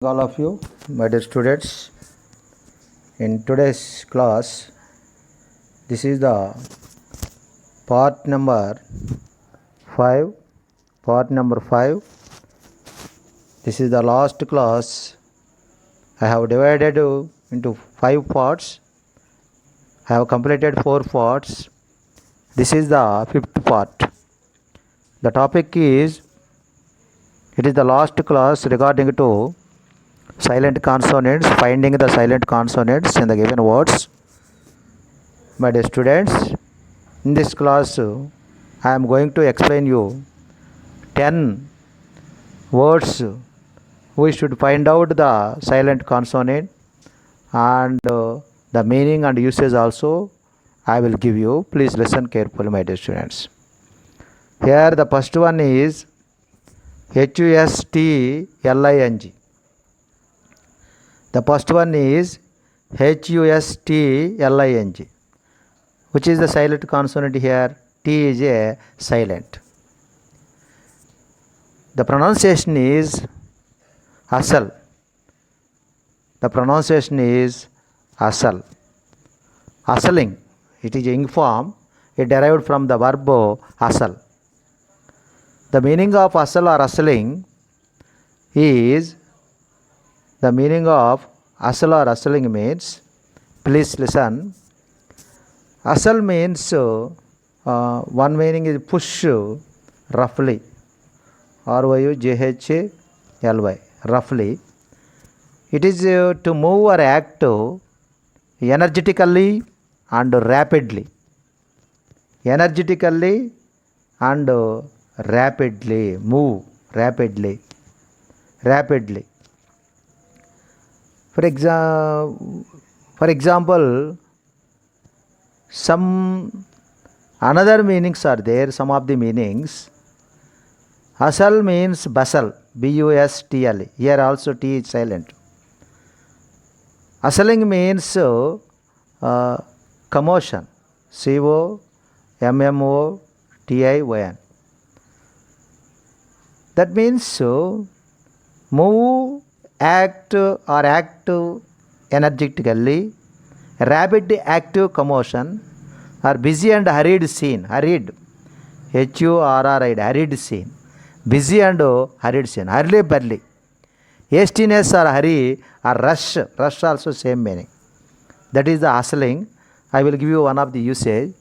All of you, my dear students, in today's class, this is the part number 5. Part number 5. This is the last class. I have divided into 5 parts. I have completed 4 parts. This is the 5th part. The topic is, it is the last class regarding to silent consonants, finding the silent consonants in the given words. My dear students, in this class I am going to explain you 10 words we should find out the silent consonant, and the meaning and usage also I will give you. Please listen carefully, my dear students. Here the first one is HUSTLING. The first one is HUSTLING. Which is the silent consonant here? T is a silent. The pronunciation is asal. The pronunciation is asal. Asaling. It is ing form. It derived from the verb asal. The meaning of asal or asaling is, the meaning of asal or asaling means, please listen. Asal means, one meaning is push roughly, RYUGHLY, roughly. It is to move or act energetically and rapidly. Energetically and rapidly, move rapidly. Rapidly. For example, some another meanings are there, some of the meanings. Asal means bustle, BUSTL. Here also T is silent. Asaling means commotion, COMMOTION. That means move, act or act energetically, rapid active commotion, or busy and hurried scene. Hurried, HURRIed, hurried scene. Busy and hurried scene. Hurry burly. Hastiness or hurry or rush. Rush also same meaning. That is the asaling. I will give you one of the usage.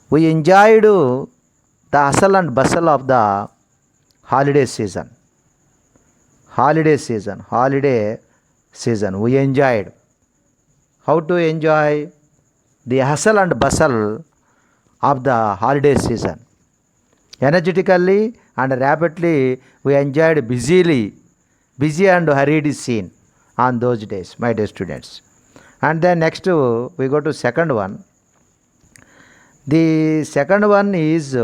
We enjoyed the hustle and bustle of the holiday season. Holiday season. Holiday season. We enjoyed. How to enjoy? The hustle and bustle of the holiday season. Energetically and rapidly we enjoyed busy and hurried scene on those days, my dear students. And then next we go to second one. The second one is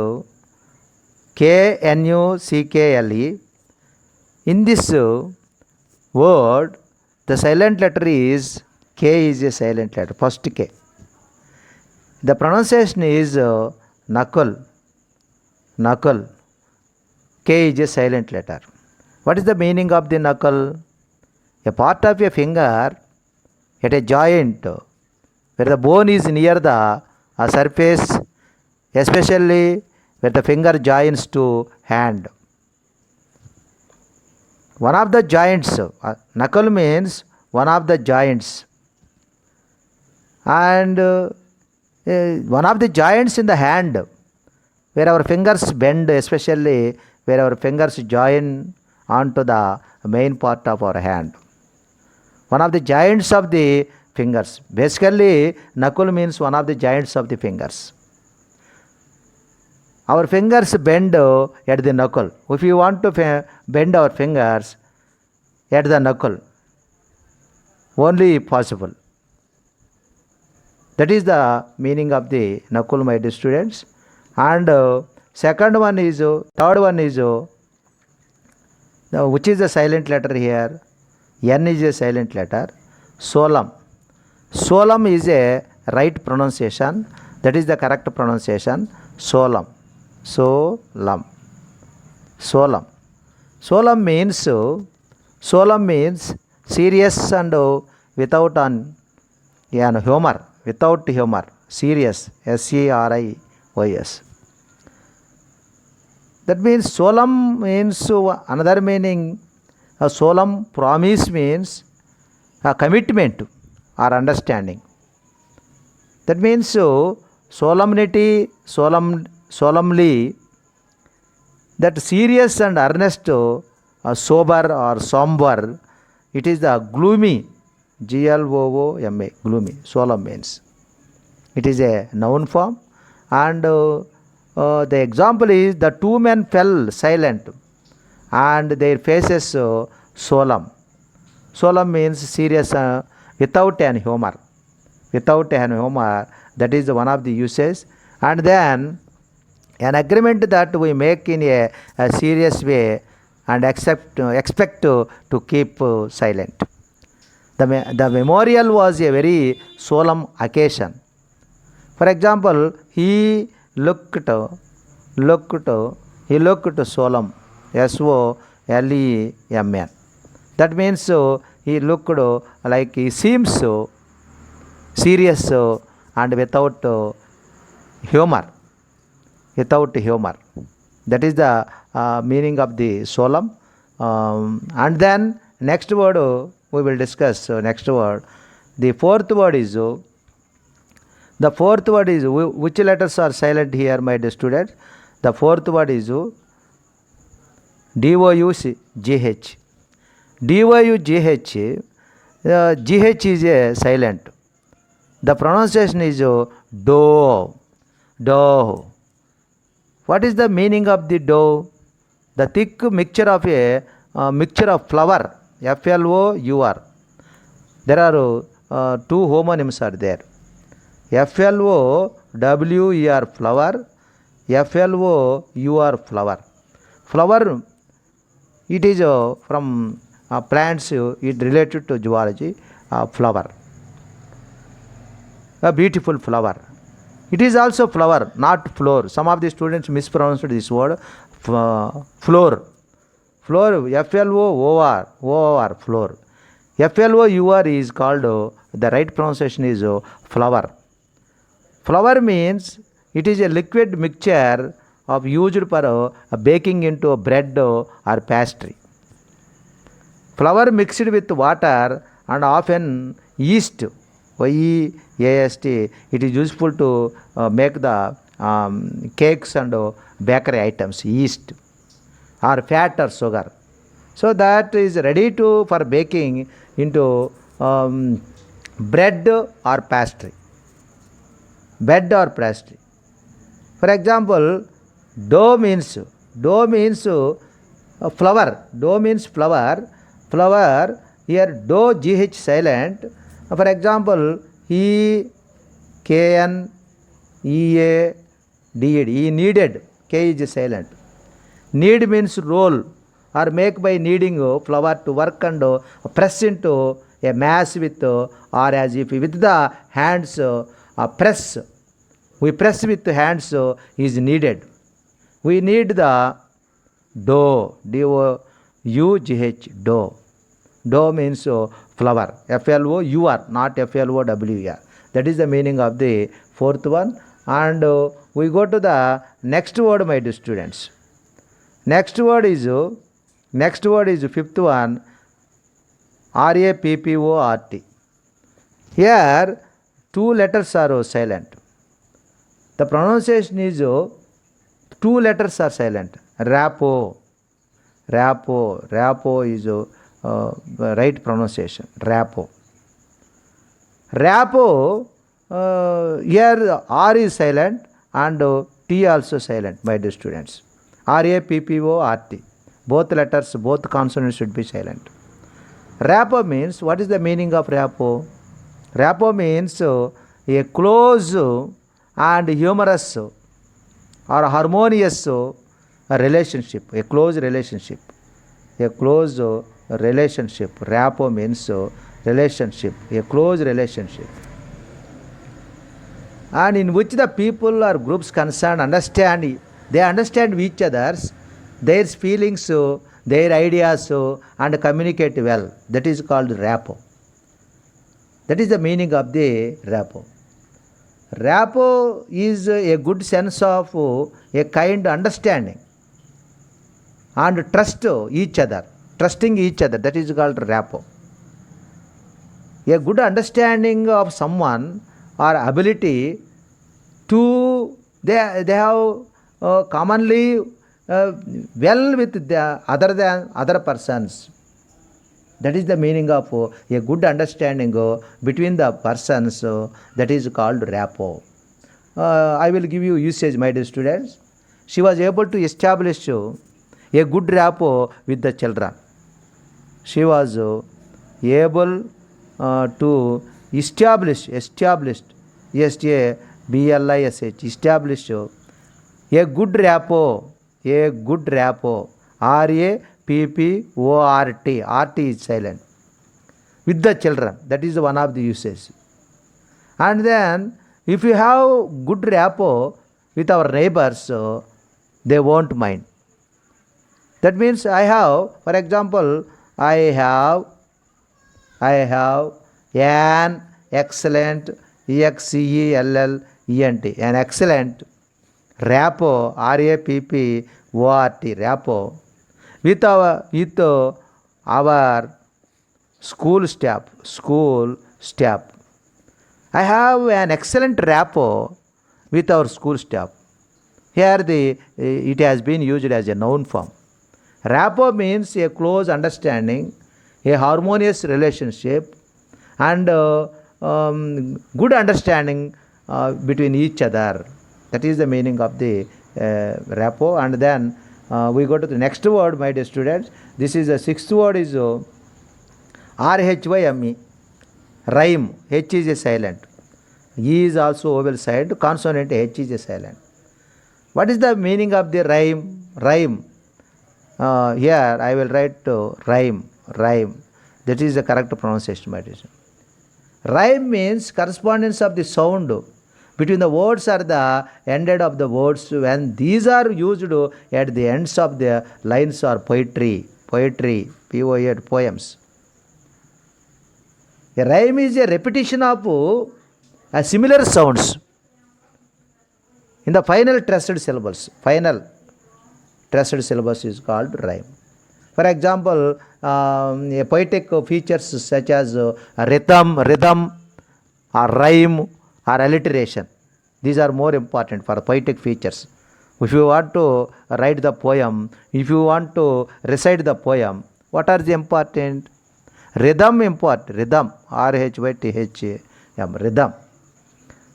KNUCKLE. In this word, the silent letter is K is a silent letter, first K. The pronunciation is knuckle. Knuckle. K is a silent letter. What is the meaning of the knuckle? A part of a finger at a joint where the bone is near the surface, especially where the finger joins to hand. One of the joints, knuckle means one of the joints. And one of the joints in the hand where our fingers bend, especially where our fingers join onto the main part of our hand. One of the joints of the fingers. Basically, knuckle means one of the joints of the fingers. Our fingers bend at the knuckle. If you want to bend our fingers at the knuckle, only possible. That is the meaning of the knuckle, my dear students. And third one is, which is the silent letter here? N is a silent letter. Solemn. Solemn is a right pronunciation. That is the correct pronunciation. Solemn. Solemn. Solemn. Solemn means Solemn means serious and without an humor, without humor, serious, serious. That means solemn means another meaning. A solemn promise means a commitment or understanding. That means solemnity, solemnly, that serious and earnest, sober or somber, it is the gloomy, Glooma, gloomy, solemn means. It is a noun form, and the example is the two men fell silent and their faces solemn. Solemn means serious without an humor. Without an humor, that is one of the uses. And then an agreement that we make in a serious way and expect to keep silent. The memorial was a very solemn occasion. For example, he looked solemn, Solemn. That means he looked like he seems serious and humor, without humor. That is the meaning of the solemn. And then next word we will discuss. Next word, the fourth word is which letters are silent here, my dear students? The fourth word is DOUGH. DOUGH. GH is a silent. The pronunciation is do. Do. What is the meaning of the dough? The thick mixture of a mixture of flour, FLOUR. There are two homonyms are there. FLOWER flour, FLOUR flower. Flower, it is from plants, it related to zoology, flower. A beautiful flower. It is also flower, not floor. Some of the students mispronounced this word, floor. Floor, FLOOR, floor. FLOUR is called, the right pronunciation is flower. Flour means it is a liquid mixture of used for baking into a bread or pastry. Flour mixed with water and often yeast, YEAST, it is useful to make the cakes and bakery items, yeast or fat or sugar. So that is ready for baking into bread or pastry. Bread or pastry. For example, dough means flour. Dough means flour. Flour, here dough GH silent. For example, KNEADED. He needed. K is silent. Knead means roll or make by kneading flour to work and press into a mass with or as if with the hands press. We press with hands is needed. We need the dough, DOUGH, dough. Dough means flour, FLOUR, not FLOWER. That is the meaning of the fourth one. And we go to the next word, my dear students. Next word is fifth one, RAPPORT. Here two letters are silent. The pronunciation is two letters are silent. Rapo is right pronunciation. Rapo. Here R is silent and T also silent, my dear students. RAPPORT. Both letters, both consonants should be silent. Rapo means, what is the meaning of rapo? Rapo means a close and humorous or harmonious relationship, a close relationship. Rapo means relationship, a close relationship. And in which the people or groups concerned understand each other's, their feelings, their ideas and communicate well. That is called rapport. That is the meaning of the rapport. Rapport is a good sense of a kind understanding and trust each other, trusting each other. That is called rapport. A good understanding of someone or ability to they have commonly well with the other than other persons. That is the meaning of a good understanding between the persons. That is called rapport. I will give you usage, my dear students. She was able to establish a good rapport with the children. She was able to establish, established a good rapport, rapport, RT is silent, with the children. That is one of the uses. And then if you have good rapport with our neighbors, they won't mind. That means I have, for example, I have an excellent, excellent, an excellent rapport, rapport with our school staff. I have an excellent rapport with our school staff. Here it has been used as a noun form. Rapport means a close understanding, a harmonious relationship, and good understanding between each other. That is the meaning of the rapport. And then we go to the next word, my dear students. This is the sixth word is RHYME, rhyme. H is a silent. E is also vowel side. Consonant H is a silent. What is the meaning of the rhyme? Rhyme. Here I will write rhyme. That is the correct pronunciation, my dear. Rhyme means correspondence of the sound between the words or the ended of the words when these are used at the ends of the lines or poetry, poems. A rhyme is a repetition of similar sounds in the final traced syllables. Final traced syllables is called rhyme. For example, a poetic features such as rhythm, or rhyme, or alliteration. These are more important for poetic features. If you want to write the poem, if you want to recite the poem, what are the important? Rhythm important. Rhythm, RHYTHM, rhythm.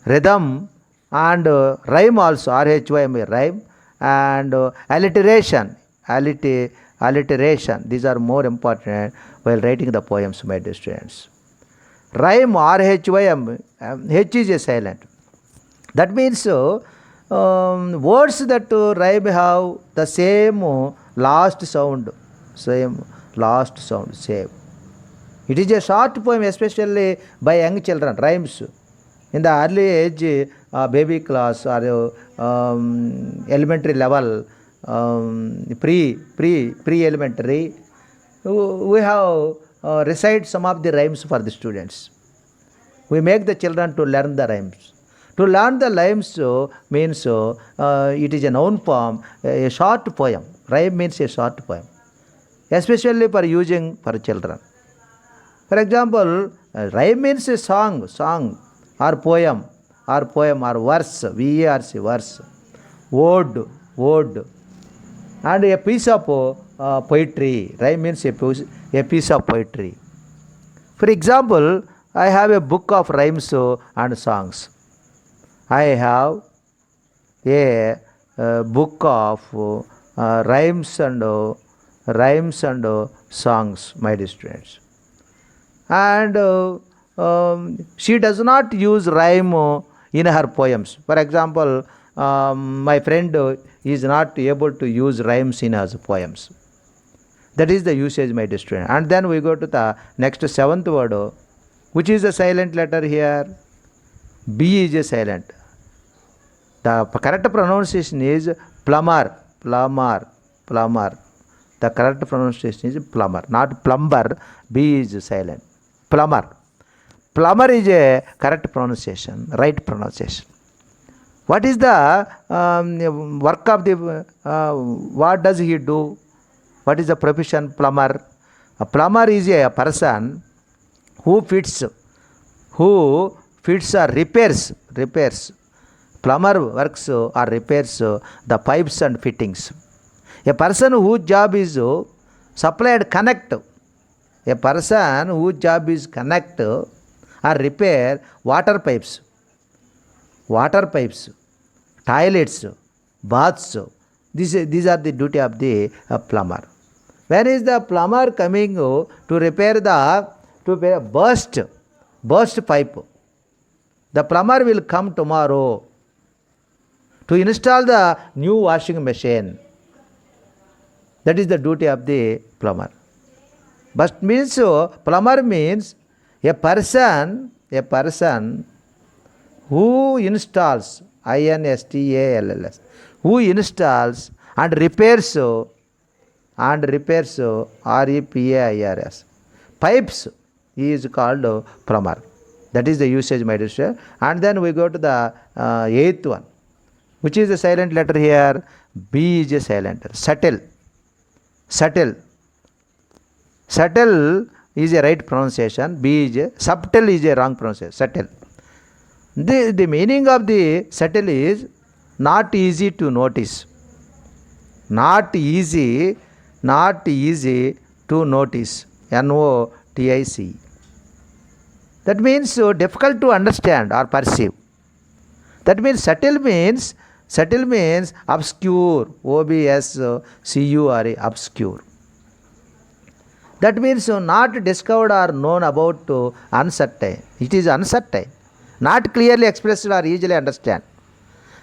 Rhythm and rhyme also, RHYM, rhyme, and alliteration. These are more important while writing the poems, my dear students. Rhyme, RHYM, H is a silent. That means words that rhyme have the same last sound. Same. It is a short poem, especially by young children, rhymes. In the early age, baby class or elementary level, pre-elementary, we have recite some of the rhymes for the students. We make the children to learn the rhymes. To learn the rhymes means it is a noun form, a short poem. Rhyme means a short poem, especially for using for children. For example, rhyme means a song or poem or verse, VARC, verse, word, and a piece of poetry. Rhyme means a piece of poetry. For example, I have a book of rhymes and songs. I have a book of rhymes and songs, my dear students. And she does not use rhyme in her poems. For example, my friend is not able to use rhymes in his poems. That is the usage, my dear student. And then we go to the next seventh word, which is a silent letter here. B is a silent. The correct pronunciation is plumber. The The correct pronunciation is plumber, not plumber. B is silent. Plumber. Plumber is a correct pronunciation, right pronunciation. What is the work of the, what does he do? What is the profession plumber? A plumber is a person who fits or repairs. Plumber works or repairs the pipes and fittings. A person whose job is supplied connect. A person whose job is connect or repair water pipes, toilets, baths. These are the duty of the plumber. When is the plumber coming to repair burst pipe? The plumber will come tomorrow to install the new washing machine. That is the duty of the plumber. But means plumber means a person who installs, INSTALLS, who installs and repairs REPAIRS pipes, he is called plumber. That is the usage, my dear student. And then we go to the eighth one. Which is the silent letter here? B is a silent letter. Subtle is a right pronunciation. B is a subtle is a wrong pronunciation. Subtle. The meaning of the subtle is not easy to notice. Not easy to notice. NOTIC. That means difficult to understand or perceive. That means subtle means obscure. OBSCURE, obscure. That means not discovered or known about uncertain. It is uncertain. Not clearly expressed or easily understand.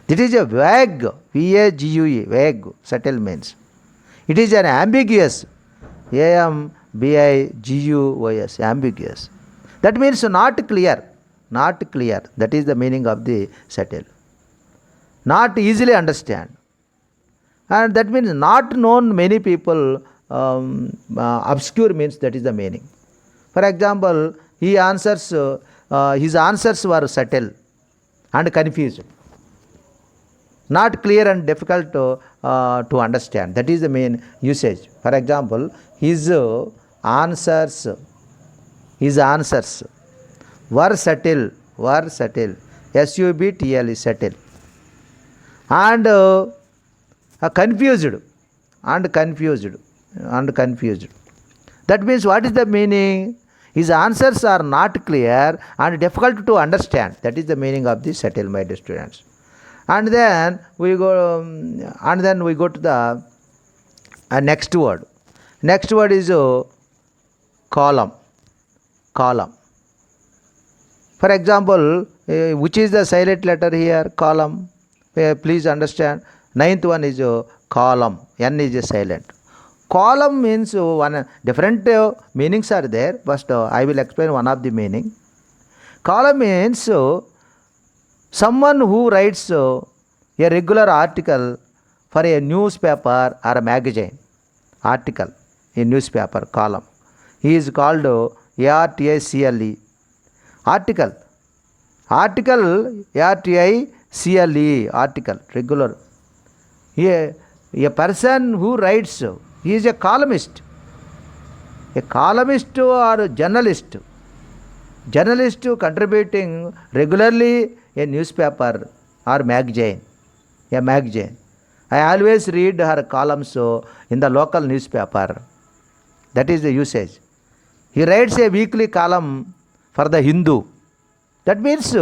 It is a vague. VAGUE, vague. Subtle means. It is an ambiguous. AMBIGUOS, ambiguous. That means not clear. That is the meaning of the subtle. Not easily understand. And that means not known many people. Obscure means that is the meaning. For example, his answers were subtle and confused. Not clear and difficult to understand. That is the main usage. For example, his answers were subtle. SUBTL is subtle. And confused. That means what is the meaning? His answers are not clear and difficult to understand. That is the meaning of the subtle, my dear students. And then we go to the next word. Next word is column. For example, which is the silent letter here? Column. Please understand. Ninth one is column. N is silent. Column means one different meanings are there, but I will explain one of the meaning. Column means someone who writes a regular article for a newspaper or a magazine. Article in newspaper, column. He is called ARTICLE. Article, ARTICLE, article, regular. A person who writes, he is a columnist. A columnist or journalist. Journalist contributing regularly a newspaper or magazine. A magazine. I always read her columns in the local newspaper. That is the usage. He writes a weekly column for the Hindu. That means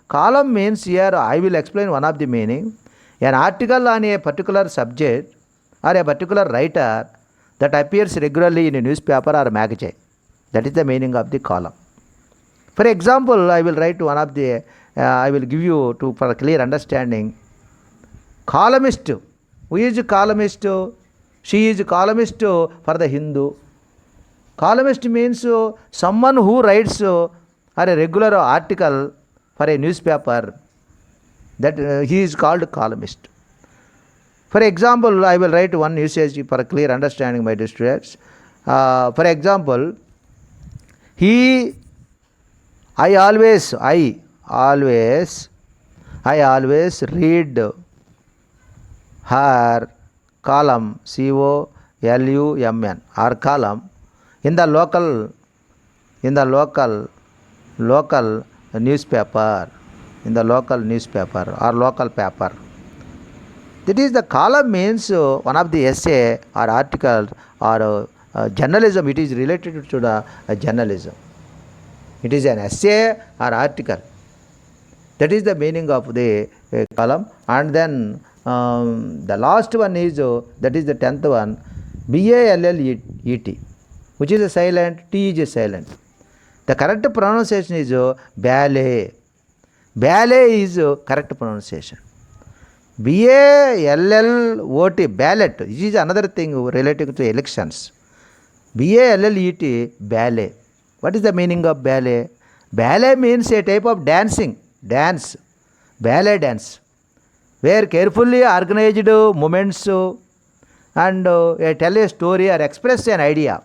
column means here I will explain one of the meaning. An article on a particular subject or a particular writer that appears regularly in a newspaper or magazine. That is the meaning of the column. For example, I will write one of the, I will give you for clear understanding. Columnist. Who is a columnist? She is a columnist for the Hindu. Columnist means someone who writes a regular article for a newspaper. That he is called columnist. For example, I will write one usage for a clear understanding, my dear students. For example, he, I always read her column, column, her column in the local newspaper, or local paper. That is, the column means one of the essay or article or journalism. It is related to the journalism. It is an essay or article. That is the meaning of the column. And then the last one is, that is the 10th one, BALLET, which is a silent, T is a silent. The correct pronunciation is ballet. Ballet is correct pronunciation. BALLOT, ballot. This is another thing related to elections. BALLET, ballet. What is the meaning of ballet? Ballet means a type of dance, ballet dance, where carefully organized movements and tell a story or express an idea.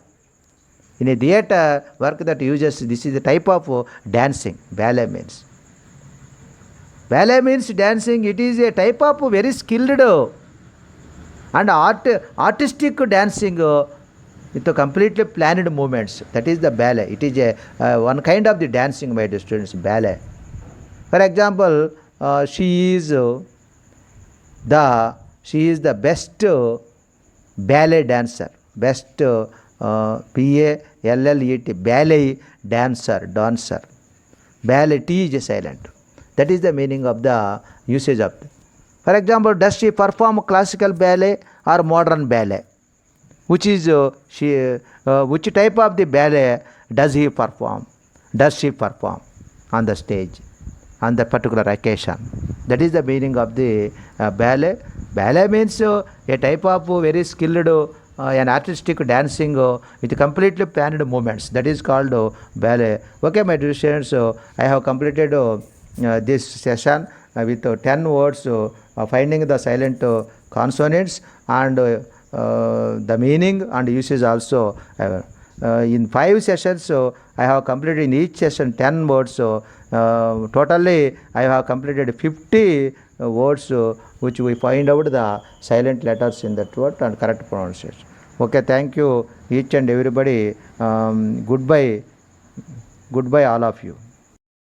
In a theatre work that uses, this is the type of dancing, ballet means. Ballet means dancing. It is a type of very skilled and artistic dancing with a completely planned movements. That is the ballet. It is a one kind of the dancing, my dear students, ballet. For example, she is the best ballet dancer. Best BALLET, ballet dancer. Ballet, T is silent. That is the meaning of the usage of. For example, does she perform classical ballet or modern ballet? Which is which type of the ballet does he perform? Does she perform on the stage on that particular occasion? That is the meaning of the ballet. Ballet means a type of very skilled an artistic dancing with completely planned movements. That is called ballet. Okay, my dear students, I have completed this session with 10 words finding the silent consonants and the meaning and usage also. In 5 sessions, I have completed in each session 10 words. Totally, I have completed 50 words which we find out the silent letters in that word and correct pronunciation. Okay, thank you each and everybody. Goodbye all of you.